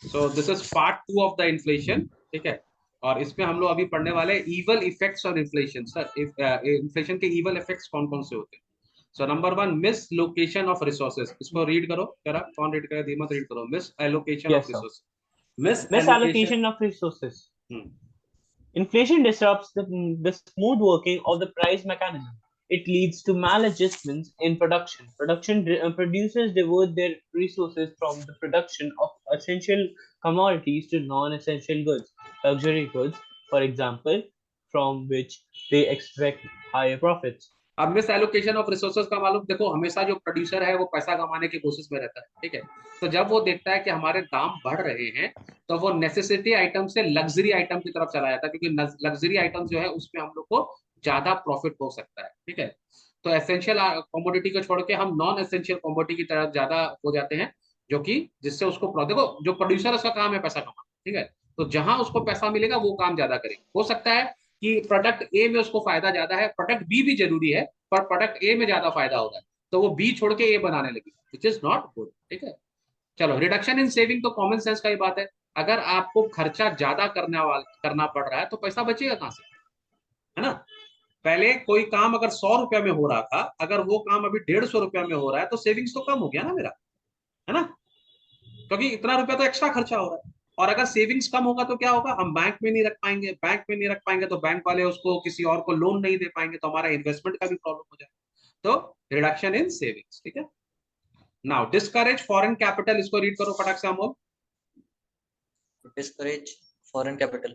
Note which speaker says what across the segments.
Speaker 1: So this is part 2 of the inflation, ठीक है। और इसमें हम लोग अभी पढ़ने वाले evil effects of inflation. Sir inflation के ईवल इफेक्ट्स कौन कौन से होते हैं? So number 1, miss location of resources. इसको रीड करो जरा, कौन रीड करे? धीमत रीड करो। Miss allocation of
Speaker 2: Yes, sir.
Speaker 1: Resources. Miss allocation.
Speaker 2: Misallocation of resources. Inflation disrupts the smooth working of the price mechanism. It leads to maladjustments in production. Producers divert their resources from the production of essential commodities to non-essential goods, luxury goods, for example, from which they extract higher profits.
Speaker 1: अब miss allocation of resources का मालूम देखो, हमेशा जो producer है वो पैसा कमाने की कोशिश में रहता है, ठीक है। तो जब वो देखता है कि हमारे दाम बढ़ रहे हैं, तो वो नेसेसिटी आइटम से लग्जरी आइटम की तरफ चला जाता है, क्योंकि लग्जरी आइटम जो है उसमें हम लोग को ज्यादा प्रॉफिट हो सकता है, ठीक है। तो एसेंशियल कमोडिटी को छोड़ के हम नॉन एसेंशियल कमोडिटी की तरफ ज्यादा हो जाते हैं, जो कि जिससे उसको देखो, जो प्रोड्यूसर उसका काम है पैसा कमाना, ठीक है। तो जहां उसको पैसा मिलेगा वो काम ज्यादा करेगा। हो सकता है कि प्रोडक्ट ए में उसको फायदा ज्यादा है, प्रोडक्ट बी भी जरूरी है, पर प्रोडक्ट ए में ज्यादा फायदा होगा, तो वो बी छोड़ के ए बनाने लगी, विच इज नॉट गुड, ठीक है। चलो, रिडक्शन इन सेविंग तो कॉमन सेंस का ही बात है। अगर आपको खर्चा ज्यादा करना पड़ रहा है तो पैसा बचेगा कहां से, है ना। पहले कोई काम अगर 100 रुपया में हो रहा था, अगर वो काम अभी 150 रुपया में हो रहा है, तो सेविंग्स तो कम हो गया ना मेरा, है ना, क्योंकि इतना रुपया तो एक्स्ट्रा खर्चा हो रहा है। और अगर सेविंग्स कम होगा तो क्या होगा? हम बैंक में नहीं रख पाएंगे, बैंक में नहीं रख पाएंगे तो बैंक वाले उसको किसी और को लोन नहीं दे पाएंगे, तो हमारा इन्वेस्टमेंट का भी प्रॉब्लम हो जाएगा। तो रिडक्शन इन सेविंग्स, ठीक है। नाउ डिस्करेज फॉरेन कैपिटल, इसको रीड करो फटाक से हम लोग।
Speaker 3: Discourage foreign capital.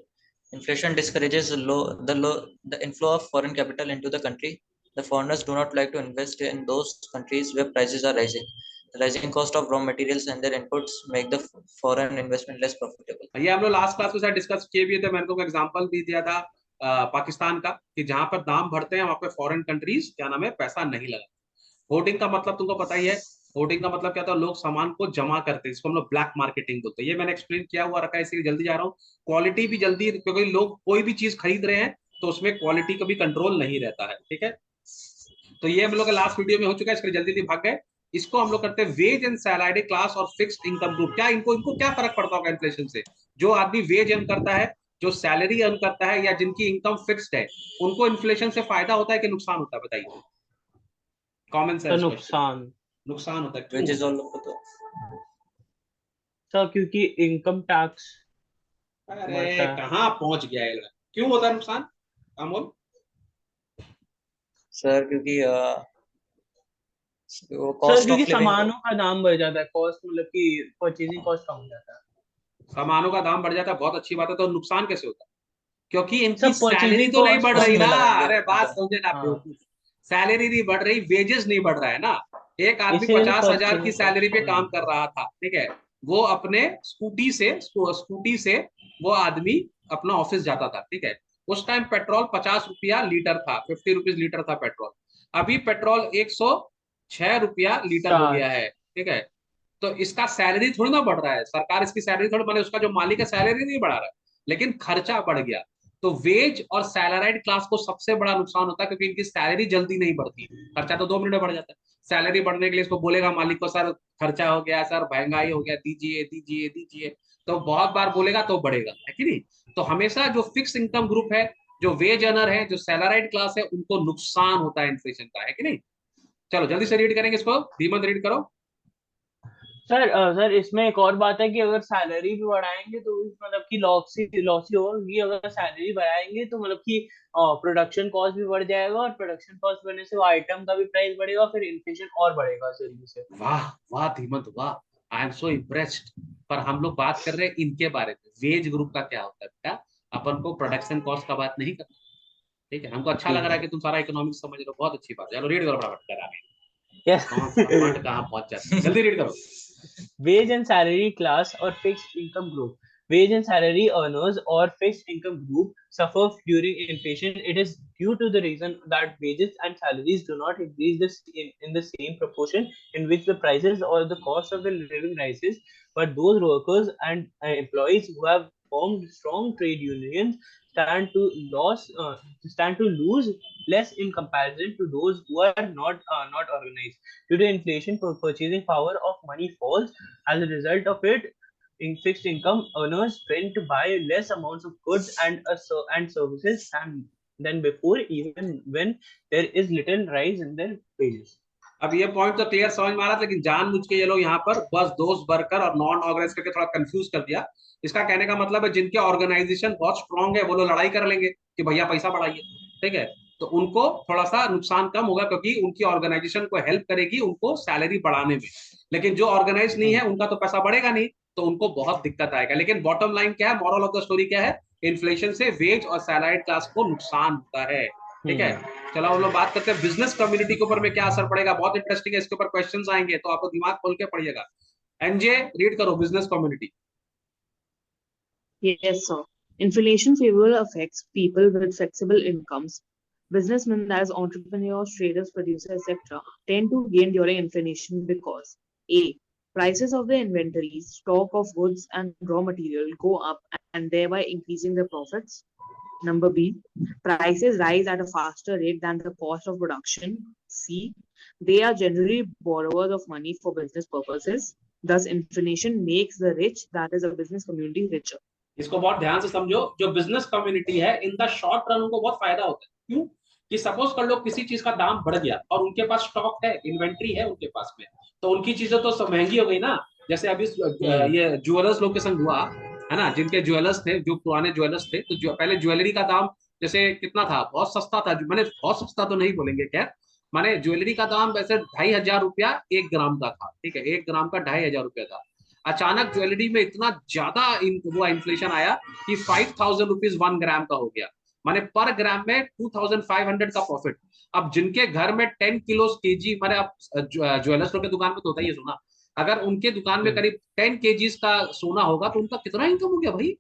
Speaker 3: Inflation discourages the inflow of foreign capital into the country. The foreigners do not like to invest in those countries where prices are rising. The rising cost of raw materials and their inputs make the foreign investment less profitable.
Speaker 1: ये हम लोग last class में शायद discuss किए भी थे, मैंने तुमको एग्जांपल भी दिया था पाकिस्तान का, कि जहां पर दाम बढ़ते हैं वहां पे फॉरेन कंट्रीज क्या नाम है पैसा नहीं लगा। होर्डिंग का मतलब तुमको पता ही है। होर्डिंग का मतलब क्या था? लोग सामान को जमा करते हैं, इसको हम लोग ब्लैक मार्केटिंग बोलते हैं। ये मैंने एक्सप्लेन किया हुआ रखा है, इसलिए जल्दी जा रहा हूँ। क्वालिटी भी जल्दी, क्योंकि लोग कोई भी चीज खरीद रहे हैं तो उसमें क्वालिटी का भी कंट्रोल नहीं रहता है, ठीक है। तो ये हम लोग का लास्ट वीडियो में हो चुका है, इसके जल्दी जल्दी भाग गए। इसको हम लोग करते हैं वेज एंड सैलरी क्लास और फिक्स्ड इनकम ग्रुप। क्या इनको इनको क्या फर्क पड़ता होगा इन्फ्लेशन से? जो आदमी वेज अर्न करता है, जो सैलरी अर्न करता है, या जिनकी इनकम फिक्स्ड है, उनको इन्फ्लेशन से फायदा होता है कि नुकसान होता है? बताइए, कॉमन
Speaker 2: तो
Speaker 1: सेंस क्वेश्चन।
Speaker 2: नुकसान।
Speaker 1: नुकसान होता है, क्यों
Speaker 3: Wages
Speaker 1: होता
Speaker 3: all over the
Speaker 2: सर क्योंकि इनकम टैक्स
Speaker 1: है? अरे
Speaker 2: बढ़ता है।
Speaker 1: कहाँ पहुंच गया ये लड़का? क्यों होता है नुकसान, अमोल?
Speaker 3: sir क्योंकि वो
Speaker 2: सर
Speaker 3: cost
Speaker 2: क्योंकि
Speaker 3: of living
Speaker 2: सामानों का दाम बढ़ जाता है, कॉस्ट मतलब कि परचेजिंग कॉस्ट कम हो जाता है।
Speaker 1: सामानों का दाम बढ़ जाता है, बहुत अच्छी बात है। तो नुकसान कैसे होता है? क्योंकि इनकी
Speaker 2: सब
Speaker 1: सैलरी
Speaker 2: परचेजिंग
Speaker 1: तो नहीं
Speaker 2: कॉस्ट
Speaker 1: बढ़
Speaker 2: कम
Speaker 1: रही
Speaker 3: सस्ते
Speaker 1: ना।
Speaker 2: हो जाता
Speaker 3: लगाएंगे
Speaker 1: अरे बात
Speaker 3: मतलब
Speaker 1: समझे ना
Speaker 2: है। हाँ,
Speaker 1: बेवकूफ। सैलरी नहीं बढ़ रही, वेजेस नहीं बढ़ रहा है ना। एक आदमी
Speaker 2: इसीलिए तो
Speaker 1: 50,000 की
Speaker 2: परचेजिंग
Speaker 1: सैलरी
Speaker 2: कॉस्ट
Speaker 1: पे
Speaker 2: कम हो
Speaker 1: काम
Speaker 2: जाता
Speaker 1: कर
Speaker 2: है।
Speaker 1: रहा था, ठीक है। वो अपने स्कूटी से वो आदमी अपना ऑफिस जाता था, ठीक है। उस टाइम पेट्रोल 50 रुपया लीटर था, 50 रुपीज लीटर था पेट्रोल। अभी पेट्रोल 106 रुपया लीटर हो गया
Speaker 2: चार।
Speaker 1: है, ठीक है। तो इसका सैलरी थोड़ी ना बढ़ रहा है, सरकार इसकी सैलरी थोड़ी, माने उसका जो मालिक है सैलरी नहीं बढ़ा रहा है, लेकिन खर्चा बढ़ गया। तो वेज और सैलराइड क्लास को सबसे बड़ा नुकसान होता है, क्योंकि इनकी सैलरी जल्दी नहीं बढ़ती, खर्चा तो 2 मिनट में बढ़ जाता है। सैलरी बढ़ने के लिए इसको बोलेगा मालिक को, सर खर्चा हो गया, सर महंगाई हो गया, दीजिए दीजिए दीजिए, तो बहुत बार बोलेगा तो बढ़ेगा, है कि नहीं। तो हमेशा जो फिक्स इनकम ग्रुप है, जो वेज अर्नर है, जो सैलराइड क्लास है, उनको नुकसान होता है इन्फ्लेशन का, है कि नहीं। चलो जल्दी से रीड करेंगे इसको, धीमत रीड करो।
Speaker 2: सर सर इसमें एक और बात है कि अगर सैलरी भी बढ़ाएंगे तो मतलब कि लॉसी लॉसी होगी। अगर सैलरी बढ़ाएंगे तो मतलब कि प्रोडक्शन कॉस्ट भी बढ़ जाएगा, और प्रोडक्शन कॉस्ट बढ़ने से वो आइटम का भी प्राइस बढ़ेगा, फिर इन्फ्लेशन और बढ़ेगा इस तरीके से।
Speaker 1: वाह वाह धीमंत वाह, आई एम सो इम्प्रेस्ड। पर हम लोग बात कर रहे हैं इनके बारे में, वेज ग्रुप का क्या होता है बेटा। अपन को प्रोडक्शन कॉस्ट का बात नहीं करना, ठीक है। हमको अच्छा लग
Speaker 2: ठीक
Speaker 1: रहा
Speaker 2: है।
Speaker 1: है कि तुम सारा इकोनॉमिक्स समझ रहे हो, बहुत अच्छी बात है। चलो रीड करो फटाफट, करा
Speaker 2: यस।
Speaker 1: कौन सा फंड कहाँ पहुंच जाता है, जल्दी रीड करो।
Speaker 2: Wage and salary class or fixed income group. Wage and salary earners or fixed income group suffer during inflation. It is due to the reason that wages and salaries do not increase in the same proportion in which the prices or the cost of the living rises. But those workers and employees who have formed strong trade unions stand to lose less in comparison to those who are not organized. Due to inflation, purchasing power of money falls. As a result of it, in fixed income earners tend to buy less amounts of goods and services than before, even when there is little rise in their wages.
Speaker 1: अब ये point तो clear समझ में आ रहा था, लेकिन जानबूझ के ये लोग यहाँ पर बस दोस्त वर्कर और नॉन ऑर्गेनाइज करके थोड़ा कंफ्यूज कर दिया। इसका कहने का मतलब है जिनके ऑर्गेनाइजेशन बहुत स्ट्रांग है वो लोग लड़ाई कर लेंगे कि भैया पैसा बढ़ाइए, ठीक है, तो उनको थोड़ा सा नुकसान कम होगा क्योंकि उनकी ऑर्गेनाइजेशन को हेल्प करेगी उनको सैलरी बढ़ाने में। लेकिन जो ऑर्गेनाइज नहीं है उनका तो पैसा बढ़ेगा नहीं, तो उनको बहुत दिक्कत आएगा। लेकिन बॉटम लाइन क्या है, मॉरल ऑफ द स्टोरी क्या है, इन्फ्लेशन से वेज और सैलरीड क्लास को नुकसान होता है, ठीक है। चलो हम लोग बात करते हैं बिजनेस कम्युनिटी के ऊपर में क्या असर पड़ेगा। बहुत इंटरेस्टिंग है, इसके ऊपर क्वेश्चंस आएंगे तो आपको दिमाग खोल के पढ़िएगा। एनजे रीड करो business community.
Speaker 4: Yes, sir. Inflation favorably affects people with flexible incomes. Businessmen, as entrepreneurs, traders, producers, etc., tend to gain during inflation because A. Prices of the inventories, stock of goods and raw material go up and thereby increasing their profits. Number B. Prices rise at a faster rate than the cost of production. C. They are generally borrowers of money for business purposes. Thus, inflation makes the rich, that is, a business community, richer.
Speaker 1: इसको बहुत ध्यान से समझो। जो business community है in the short run उनको बहुत फायदा होता है। क्यों? कि सपोज कर लो किसी चीज का दाम बढ़ गया और उनके पास स्टॉक है, इन्वेंट्री है उनके पास में, तो उनकी चीजें तो सब महंगी हो गई ना। जैसे अभी ये ज्वेलर्स लोग के संग हुआ है ना, जिनके ज्वेलर्स थे, जो पुराने ज्वेलर्स थे, तो पहले ज्वेलरी का दाम जैसे कितना था, बहुत सस्ता था, मैंने बहुत सस्ता तो नहीं बोलेंगे, खैर माने ज्वेलरी का दाम वैसे 2500 रुपया 1 ग्राम का था, ठीक है, 1 ग्राम का 2500 रुपया था। अचानक ज्वेलरी में इतना ज्यादा हुआ इन्फ्लेशन आया कि 5000 रुपीज 1 ग्राम का हो गया, माने पर ग्राम में 2500 का प्रॉफिट। अब जिनके घर में 10 किलो केजी, माने अब ज्वेलर्स लोग के दुकान में तो होता ही है सोना, अगर उनके दुकान में करीब 10 केजीज का सोना होगा तो उनका कितना इनकम हो गया भाई,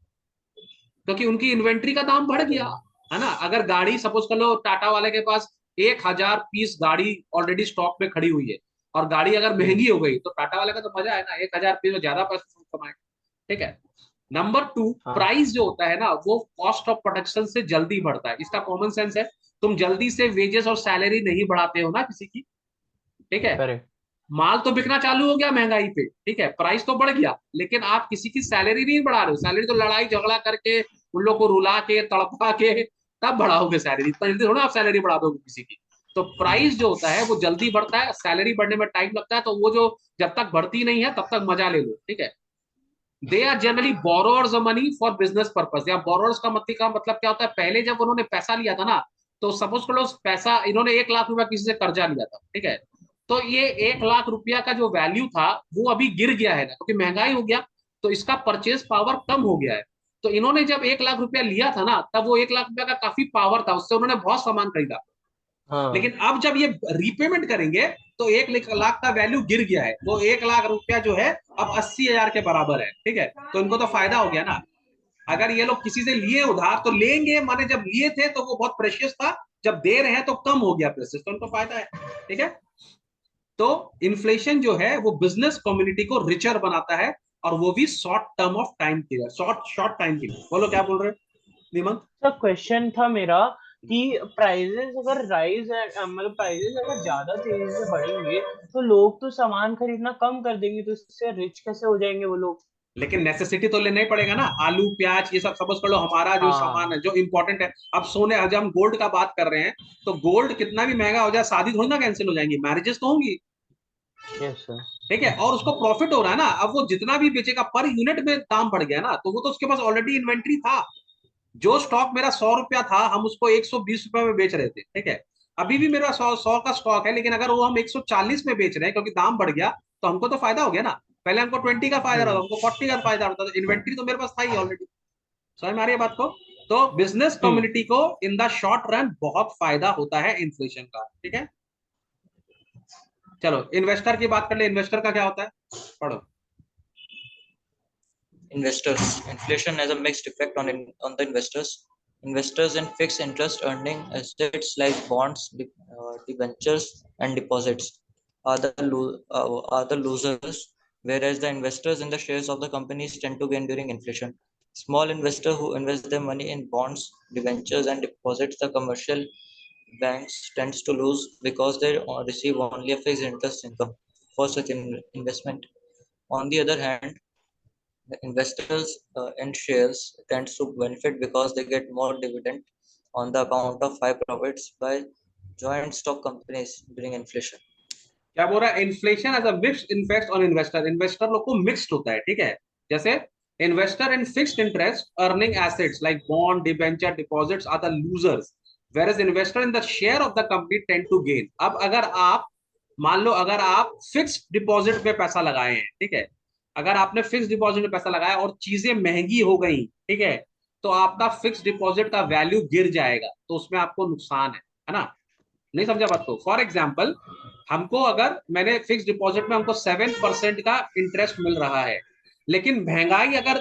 Speaker 1: क्योंकि उनकी इन्वेंट्री का दाम बढ़ गया, है ना। अगर गाड़ी सपोज कर लो टाटा वाले के पास 1000 पीस गाड़ी ऑलरेडी स्टॉक में खड़ी हुई है और गाड़ी अगर महंगी हो गई तो टाटा वाले का तो मजा है ना, 1000 पीस में ज्यादा पैसा कमाए, ठीक है। नंबर 2, प्राइस जो होता है ना वो कॉस्ट ऑफ प्रोडक्शन से जल्दी बढ़ता है। इसका कॉमन सेंस है, तुम जल्दी से वेजेस और सैलरी नहीं बढ़ाते हो ना किसी की, ठीक है। माल तो बिकना चालू हो गया महंगाई पे, ठीक है, प्राइस तो बढ़ गया, लेकिन आप किसी की सैलरी नहीं बढ़ा रहे हो। सैलरी तो लड़ाई झगड़ा करके उन लोग को रुला के तड़पा के तब बढ़ाओगे सैलरी, इतना जल्दी थोड़ा आप सैलरी बढ़ा दोगे किसी की। तो प्राइस जो होता है वो जल्दी बढ़ता है, सैलरी बढ़ने में टाइम लगता है, तो वो जो जब तक बढ़ती नहीं है तब तक मजा ले लो, ठीक है। They are generally borrowers of money for business purpose. या बोरोअर्स का मतलब क्या होता है, पहले जब उन्होंने पैसा लिया था ना, तो सपोज करो पैसा इन्होंने 1 लाख रुपया किसी से कर्जा लिया था, ठीक है, तो ये 1 लाख रुपया का जो वैल्यू था वो अभी गिर गया है ना, क्योंकि महंगाई हो गया तो इसका परचेज पावर कम हो गया है। तो इन्होंने जब 1 लाख रुपया लिया था ना, तब वो 1 लाख रुपया का काफी पावर था, उससे उन्होंने बहुत सामान खरीदा। लेकिन अब जब ये रीपेमेंट करेंगे तो 1 लाख का वैल्यू गिर गया है, वो 1 लाख रुपया जो है अब 80,000 के बराबर है, ठीक है, तो इनको तो फायदा हो गया ना। अगर ये लोग किसी से लिए उधार तो लेंगे, माने जब लिए थे तो वो बहुत प्रेशियस था, जब दे रहे हैं तो कम हो गया प्रेशियस, तो उनको फायदा है, ठीक है। तो इन्फ्लेशन जो है वो बिजनेस कम्युनिटी को रिचर बनाता है, और वो भी शॉर्ट टर्म ऑफ टाइम के लिए, शॉर्ट टाइम के लिए। बोलो क्या बोल रहे हो निमंत?
Speaker 2: तो क्वेश्चन था मेरा कि प्राइजेस अगर मतलब प्राइजेस अगर ज्यादा तेजी से बढ़ेंगे तो लोग तो सामान खरीदना कम कर देंगे, तो इससे रिच कैसे हो जाएंगे वो लोग?
Speaker 1: लेकिन नेसेसिटी तो लेना ही पड़ेगा ना, आलू प्याज ये सब सपोज कर लो हमारा जो सामान है जो इंपॉर्टेंट है। अब सोने, जब हम गोल्ड का बात कर रहे हैं तो गोल्ड कितना भी महंगा हो जाए शादी थोड़ी ना कैंसिल हो जाएंगी, मैरिजेस तो होंगी, ठीक है, और उसको प्रॉफिट हो रहा है ना। अब वो जितना भी बेचेगा पर यूनिट में दाम बढ़ गया ना, तो वो तो उसके पास ऑलरेडी इन्वेंट्री था। जो स्टॉक मेरा 100 रुपया था, हम उसको 120 रुपए में बेच रहे थे, ठीक है, अभी भी मेरा 100 का स्टॉक है, लेकिन अगर वो हम 140 में बेच रहे हैं क्योंकि दाम बढ़ गया, तो हमको तो फायदा हो गया ना। पहले हमको 20 का फायदा रहा, हमको 40 का फायदा होता, तो इन्वेंट्री तो मेरे पास था ही ऑलरेडी। समझ में आ रही है बात को? तो बिजनेस कम्युनिटी को इन द शॉर्ट रन बहुत फायदा होता है इन्फ्लेशन का, ठीक है। चलो इन्वेस्टर की बात कर ले, इन्वेस्टर का क्या होता है, पढ़ो।
Speaker 3: Investors. Inflation has a mixed effect on the investors. Investors in fixed interest earning assets like bonds, debentures, and deposits are the losers, whereas the investors in the shares of the companies tend to gain during inflation. Small investors who invest their money in bonds, debentures, and deposits, the commercial banks tends to lose because they receive only a fixed interest income for such investment. On the other hand, the investors in shares tends to benefit because they get more dividend on the account of high profits by joint stock companies during inflation.
Speaker 1: क्या बोल रहा है, inflation as a mixed effect on investor, investor लोग को mixed होता है, ठीक है। जैसे investor in fixed interest earning assets like bond debenture deposits are the losers, whereas investor in the share of the company tend to gain. अब अगर आप मान लो, अगर आप फिक्स्ड डिपॉजिट में पैसा लगाए हैं, ठीक है, अगर आपने फिक्स डिपॉजिट में पैसा लगाया और चीजें महंगी हो गई, ठीक है, तो आपका फिक्स डिपॉजिट का वैल्यू गिर जाएगा, तो उसमें आपको नुकसान है ना। नहीं समझा बात को। फॉर एग्जाम्पल, हमको अगर मैंने फिक्स डिपॉजिट में हमको 7% का इंटरेस्ट मिल रहा है, लेकिन महंगाई अगर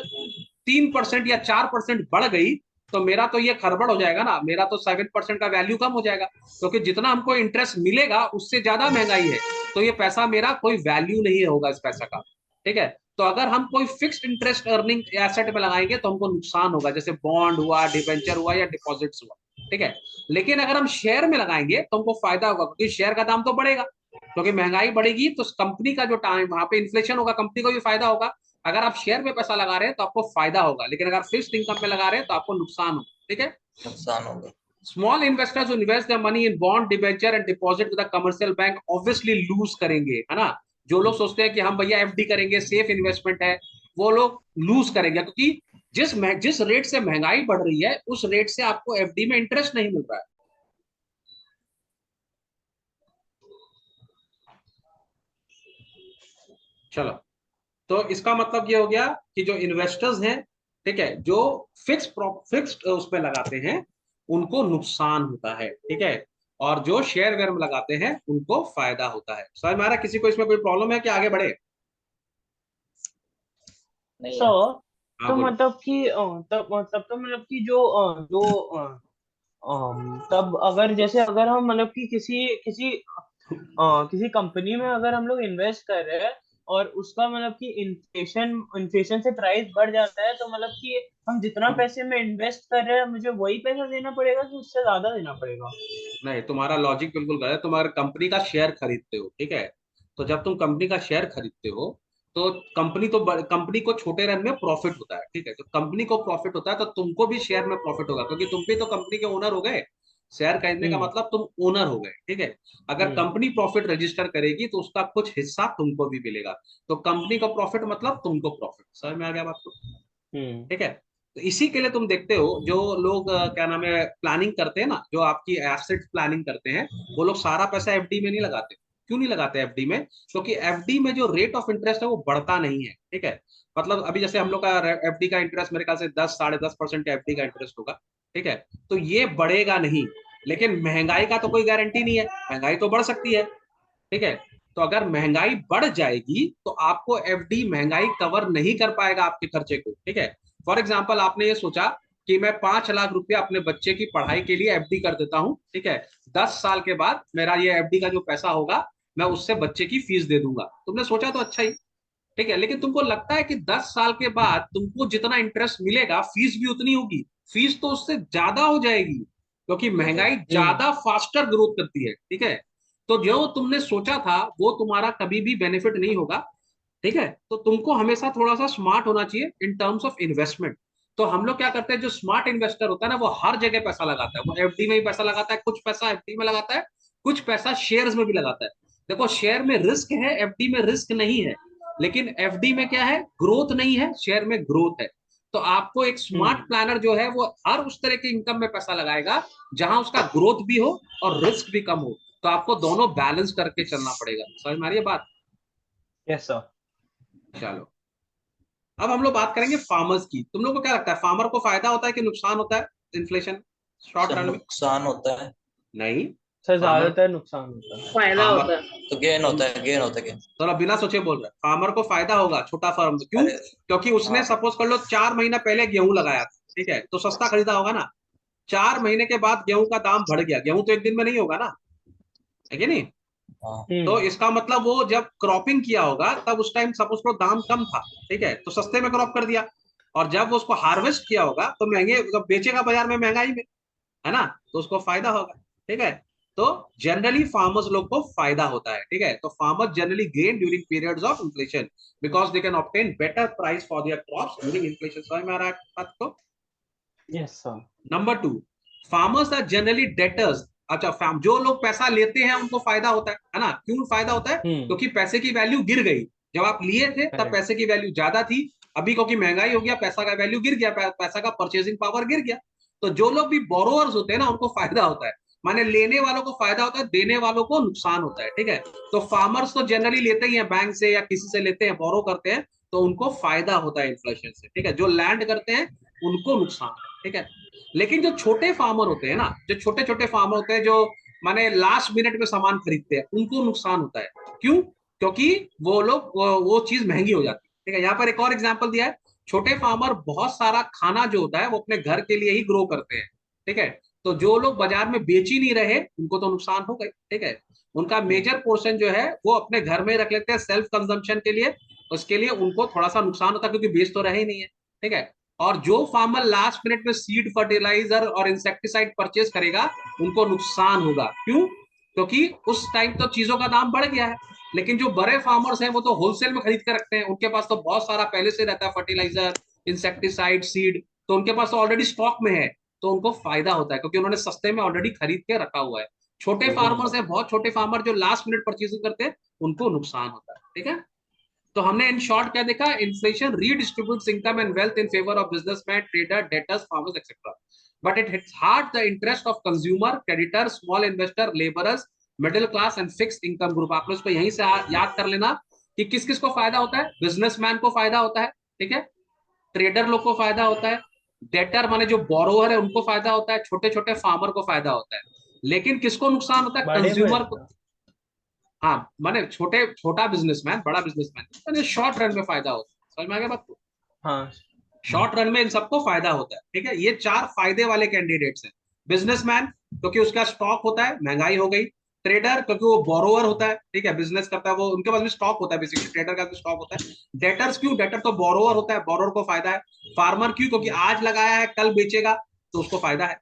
Speaker 1: 3% या 4% बढ़ गई, तो मेरा तो ये खरबड़ हो जाएगा ना, मेरा तो 7% का वैल्यू कम हो जाएगा, क्योंकि जितना हमको इंटरेस्ट मिलेगा उससे ज्यादा महंगाई है, तो ये पैसा मेरा कोई वैल्यू नहीं होगा इस पैसा का, ठीक है। तो अगर हम कोई फिक्स्ड इंटरेस्ट अर्निंग एसेट में लगाएंगे तो हमको नुकसान होगा, जैसे बॉन्ड हुआ, डिबेंचर हुआ या डिपॉजिट्स हुआ, ठीक है। लेकिन अगर हम शेयर में लगाएंगे तो हमको फायदा होगा, क्योंकि शेयर का दाम तो बढ़ेगा, क्योंकि महंगाई बढ़ेगी तो कंपनी का जो टाइम वहां पे इन्फ्लेशन होगा, कंपनी को भी फायदा होगा। अगर आप शेयर में पैसा लगा रहे हैं तो आपको फायदा होगा, लेकिन अगर फिक्स्ड इनकम में लगा रहे हैं तो आपको नुकसान होगा, ठीक है।
Speaker 3: नुकसान होगा।
Speaker 1: Small investors who invest their money in bond, debenture and deposit with a commercial bank obviously lose करेंगे, है ना। जो लोग सोचते हैं कि हम भैया एफडी करेंगे, सेफ इन्वेस्टमेंट है, वो लोग लूज करेंगे, क्योंकि जिस रेट से महंगाई बढ़ रही है उस रेट से आपको एफडी में इंटरेस्ट नहीं मिल रहा है। चलो, तो इसका मतलब ये हो गया कि जो इन्वेस्टर्स हैं, ठीक है, जो फिक्स्ड उसमें लगाते हैं उनको नुकसान होता है, ठीक है, और जो शेयर वेयर में लगाते हैं उनको फायदा होता है। समझ में आ रहा है? किसी को इसमें कोई प्रॉब्लम है कि आगे बढ़े?
Speaker 3: नहीं
Speaker 2: सो
Speaker 3: है।
Speaker 1: हाँ
Speaker 2: तो
Speaker 1: बोलो।
Speaker 2: मतलब कि तब तो मतलब कि तब अगर जैसे अगर हम मतलब कि किसी कंपनी में अगर हम लोग इन्वेस्ट कर रहे हैं और उसका मतलब कि इन्फ्लेशन से प्राइस बढ़ जाता है, तो मतलब कि हम जितना पैसे में इन्वेस्ट कर रहे हैं मुझे वही पैसा देना पड़ेगा कि उससे ज्यादा देना पड़ेगा?
Speaker 1: नहीं, तुम्हारा लॉजिक बिल्कुल गलत है। तुम अगर कंपनी का शेयर खरीदते हो, ठीक है, तो जब तुम कंपनी का शेयर खरीदते हो तो कंपनी को छोटे रन में प्रॉफिट होता है, ठीक है, तो कंपनी को प्रॉफिट होता है तो तुमको भी शेयर में प्रॉफिट होगा, क्योंकि तुम भी तो कंपनी के ओनर हो गए। शेयर खरीदने का
Speaker 2: हम्म।
Speaker 1: मतलब तुम ओनर हो गए, ठीक है। अगर
Speaker 2: हम्म।
Speaker 1: कंपनी प्रॉफिट रजिस्टर करेगी तो उसका कुछ हिस्सा तुमको भी मिलेगा, तो कंपनी का प्रॉफिट मतलब तुमको प्रॉफिट। समझ में आ गया बात को?
Speaker 2: हम्म।
Speaker 1: ठीक है। तो इसी के लिए तुम देखते हो जो लोग क्या नाम है प्लानिंग करते हैं ना, जो आपकी एसेट प्लानिंग करते हैं, वो लोग सारा पैसा एफडी में नहीं लगाते। क्यों नहीं लगाते एफडी में? क्योंकि एफडी में जो रेट ऑफ इंटरेस्ट है वो बढ़ता नहीं है, ठीक है। मतलब अभी जैसे हम लोग का एफडी का इंटरेस्ट मेरे ख्याल से 10 साढ़े 10% का एफडी का इंटरेस्ट होगा, ठीक है, तो ये बढ़ेगा नहीं। लेकिन महंगाई का तो कोई गारंटी नहीं है, महंगाई तो बढ़ सकती है, ठीक है। तो अगर महंगाई बढ़ जाएगी तो आपको एफडी महंगाई कवर नहीं कर पाएगा आपके खर्चे को, ठीक है। फॉर एग्जाम्पल, आपने ये सोचा कि मैं 5 लाख रुपया अपने बच्चे की पढ़ाई के लिए एफडी कर देता हूं, ठीक है, 10 साल के बाद मेरा ये एफडी का जो पैसा होगा मैं उससे बच्चे की फीस दे दूंगा। तुमने सोचा तो अच्छा ही, ठीक है, लेकिन तुमको लगता है कि 10 साल के बाद तुमको जितना इंटरेस्ट मिलेगा फीस भी उतनी होगी? फीस तो उससे ज्यादा हो जाएगी, क्योंकि महंगाई
Speaker 2: हम्म।
Speaker 1: ज्यादा फास्टर ग्रोथ करती है, ठीक है। तो जो तुमने सोचा था वो तुम्हारा कभी भी बेनिफिट नहीं होगा, ठीक है। तो तुमको हमेशा थोड़ा सा स्मार्ट होना चाहिए इन टर्म्स ऑफ इन्वेस्टमेंट। तो हम लोग क्या करते हैं, जो स्मार्ट इन्वेस्टर होता है ना, वो हर जगह पैसा लगाता है। वो एफडी में भी पैसा लगाता है, कुछ पैसा एफडी में लगाता है, कुछ पैसा शेयर्स में भी लगाता है। देखो, शेयर में रिस्क है, एफडी में रिस्क नहीं है। लेकिन एफडी में क्या है, ग्रोथ नहीं है, शेयर में ग्रोथ है। तो आपको एक स्मार्ट
Speaker 2: हम्म।
Speaker 1: प्लानर जो है वो हर उस तरह के इनकम में पैसा लगाएगा जहां उसका ग्रोथ भी हो और रिस्क भी कम हो। तो आपको दोनों बैलेंस करके चलना पड़ेगा। समझ में आ रही है बात?
Speaker 2: Yes sir.
Speaker 1: चलो, अब हम लोग बात करेंगे फार्मर्स की। तुम लोग को क्या लगता है, फार्मर को फायदा होता है कि नुकसान होता है इन्फ्लेशन शॉर्ट
Speaker 3: सर
Speaker 1: रन में?
Speaker 3: नुकसान होता है।
Speaker 1: नहीं,
Speaker 2: सर
Speaker 1: फार्मर
Speaker 2: ज्यादातर नुकसान होता है।
Speaker 4: फायदा
Speaker 1: फार्मर
Speaker 4: होता है।
Speaker 3: तो गेन
Speaker 1: तुम
Speaker 3: होता है, गेन होता है, गेन।
Speaker 1: थोड़ा बिना सोचे बोल रहे हैं, फार्मर को फायदा होगा छोटा फार्म में। क्यों?
Speaker 3: अरे
Speaker 1: क्योंकि उसने
Speaker 3: हाँ।
Speaker 1: सपोज कर लो 4 महीना पहले गेहूं लगाया था, ठीक है, तो सस्ता खरीदा होगा ना। 4 महीने के बाद गेहूं का दाम बढ़ गया, गेहूं तो एक दिन में नहीं होगा ना, है कि नहीं।
Speaker 3: हाँ।
Speaker 1: तो
Speaker 2: हम्म।
Speaker 1: इसका मतलब वो जब क्रॉपिंग किया होगा तब उस टाइम सपोज करो दाम कम था, ठीक है, तो सस्ते में क्रॉप कर दिया। और जब वो उसको हार्वेस्ट किया होगा तो महंगे, जब बेचेगा बाजार में महंगाई में, है ना, तो उसको फायदा होगा। ठीक है। तो जनरली फार्मर्स लोग को फायदा होता है, ठीक है। तो farmers generally gain during periods of inflation because they can obtain better price for their crops during inflation. समझ में आ रहा है बात को?
Speaker 2: Yes, sir.
Speaker 1: Number 2, farmers are generally debtors. अच्छा, जो लोग पैसा लेते हैं उनको फायदा होता है ना? क्यों फायदा होता है? क्योंकि पैसे की वैल्यू गिर गई। जब आप लिए थे तब
Speaker 2: Correct.
Speaker 1: पैसे की वैल्यू ज्यादा थी, अभी क्योंकि महंगाई हो गया पैसा का वैल्यू गिर गया, पैसा का परचेसिंग पावर गिर गया। तो जो लोग भी बोरोअर्स होते हैं ना उनको फायदा होता है, माने लेने वालों को फायदा होता है, देने वालों को नुकसान होता है, ठीक है। तो फार्मर्स तो जनरली लेते ही हैं बैंक से या किसी से लेते हैं, बोरो करते हैं, तो उनको फायदा होता है इन्फ्लेशन से, ठीक है। जो लैंड करते हैं उनको नुकसान, ठीक है। लेकिन जो छोटे फार्मर होते हैं ना, जो छोटे छोटे फार्मर होते हैं, जो माने लास्ट मिनट में सामान खरीदते हैं, उनको नुकसान होता है। क्यों? क्योंकि वो लोग वो चीज महंगी हो जाती है, ठीक है। यहाँ पर एक और एग्जांपल दिया है, छोटे फार्मर बहुत सारा खाना जो होता है वो अपने घर के लिए ही ग्रो करते हैं, ठीक है। तो जो लोग बाजार में बेच ही नहीं रहे उनको तो नुकसान हो गई, ठीक है। उनका मेजर पोर्शन जो है वो अपने घर में रख लेते हैं सेल्फ कंजम्पशन के लिए, उसके लिए उनको थोड़ा सा नुकसान होता है क्योंकि बेच तो रहे ही नहीं है, ठीक है। और जो फार्मर लास्ट मिनट में सीड, फर्टिलाइजर और इंसेक्टिसाइड परचेज करेगा उनको नुकसान होगा। क्यों? क्योंकि उस टाइम तो चीजों का दाम बढ़ गया है। लेकिन जो बड़े फार्मर्स हैं वो तो होलसेल में खरीद के रखते हैं, उनके पास तो बहुत सारा पहले से रहता है फर्टिलाइजर, इंसेक्टिसाइड, सीड, तो उनके पास तो ऑलरेडी स्टॉक में है, तो उनको फायदा होता है क्योंकि उन्होंने सस्ते में ऑलरेडी खरीद के रखा हुआ है। छोटे फार्मर्स हैं, बहुत छोटे फार्मर जो लास्ट मिनट परचेजिंग करते हैं उनको नुकसान होता है, ठीक है। तो हमने इन शॉर्ट क्या देखा? Inflation redistributes income and wealth in favour of businessman, trader, debtors, farmers etcetera, but it hits hard the interest of consumer, creditor, small investor, labourers, middle class and fixed income group. आप लोग इसको यहीं से याद कर लेना कि किस किस को फायदा होता है। बिजनेसमैन को फायदा होता है, ठीक है। ट्रेडर लोग को फायदा होता है, डेटर माने जो बोरोवर है उनको फायदा होता है, छोटे छोटे फार्मर को फायदा होता है। लेकिन किसको नुकसान होता है?
Speaker 2: बड़े
Speaker 1: कंज्यूमर को।
Speaker 2: को
Speaker 1: हाँ, माने छोटा बिजनेसमैन, बड़ा बिजनेसमैन, शॉर्ट रन में फायदा होता है। समझ में आ गया बात को?
Speaker 2: हाँ
Speaker 1: शॉर्ट रन में इन सबको फायदा होता है, ठीक है। ये 4 फायदे वाले कैंडिडेट्स हैं। बिजनेसमैन क्योंकि उसका स्टॉक होता है, महंगाई हो गई। ट्रेडर क्योंकि वो बोरोवर होता है, ठीक है, बिजनेस करता है, वो उनके पास भी स्टॉक होता है, बेसिकली ट्रेडर का भी स्टॉक होता है। डेटर्स क्यों? डेटर तो बोरोवर होता है, बोरोवर को फायदा है। फार्मर क्यों? क्योंकि आज लगाया है कल बेचेगा तो उसको फायदा है।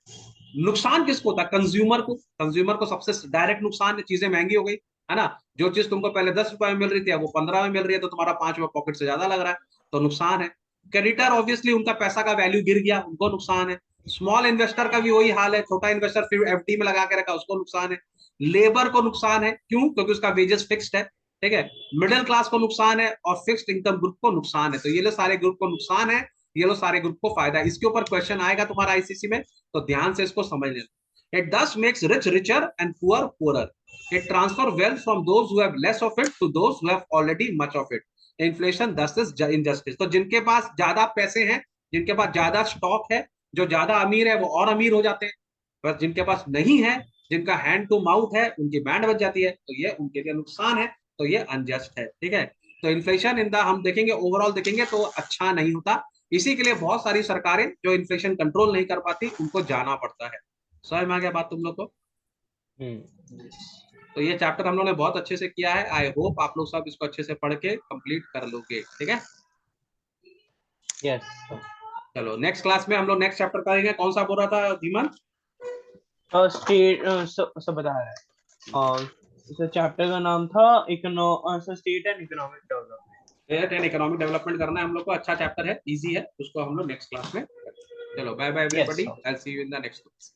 Speaker 1: नुकसान किसको होता है? कंज्यूमर को। कंज्यूमर को सबसे डायरेक्ट नुकसान है, चीजें महंगी हो गई, है ना। जो चीज तुमको पहले 10 रुपए में मिल रही थी वो 15 में मिल रही है, तो तुम्हारा 5 रुपए पॉकेट से ज्यादा लग रहा है, तो नुकसान है। क्रेडिटर ऑब्वियसली उनका पैसा का वैल्यू गिर गया, उनको नुकसान है। स्मॉल इन्वेस्टर का भी वही हाल है, छोटा इन्वेस्टर फिर एफडी में लगा के रखा, उसको नुकसान है। लेबर को नुकसान है, क्यों? क्योंकि उसका वेजेस फिक्स्ड है, ठीक है। मिडिल क्लास को नुकसान है और फिक्स्ड इनकम ग्रुप को नुकसान है। तो ये लो सारे ग्रुप को नुकसान है, ये लो सारे ग्रुप को फायदा है। इसके ऊपर क्वेश्चन आएगा तुम्हारा आईसीसी में, तो ध्यान से इसको समझ लेना। It thus makes rich richer and poor poorer. It transfer wealth from those who have less of it to those who have already much of it. Inflation thus is injustice. तो जिनके पास ज्यादा पैसे हैं, जिनके पास ज्यादा स्टॉक है, जो ज्यादा अमीर है वो और अमीर हो जाते हैं, बस जिनके पास नहीं है, जिनका हैंड टू माउथ है, उनकी बैंड बच जाती है, तो ये उनके लिए नुकसान है, तो ये अनजस्ट है, ठीक है। तो इन्फ्लेशन इन द हम देखेंगे, ओवरऑल देखेंगे तो अच्छा नहीं होता। इसी के लिए बहुत सारी सरकारें जो इन्फ्लेशन कंट्रोल नहीं कर पाती उनको जाना पड़ता है। समझ में आ गया बात तुम लोग को? तो ये चैप्टर हम लोग ने बहुत अच्छे से किया है। आई होप आप लोग सब इसको अच्छे से पढ़ के कंप्लीट कर लोगे, ठीक है।
Speaker 2: यस
Speaker 1: चलो नेक्स्ट क्लास में हम लोग नेक्स्ट चैप्टर करेंगे। कौन सा बोल रहा था धीमन?
Speaker 2: स्टेट सब बता रहा है। और इस चैप्टर का नाम था state and economic development.
Speaker 1: State and economic development करना है हम लोग को। अच्छा चैप्टर है, इजी है, उसको हम लोग नेक्स्ट क्लास में। चलो bye bye everybody, I will see you in the next class.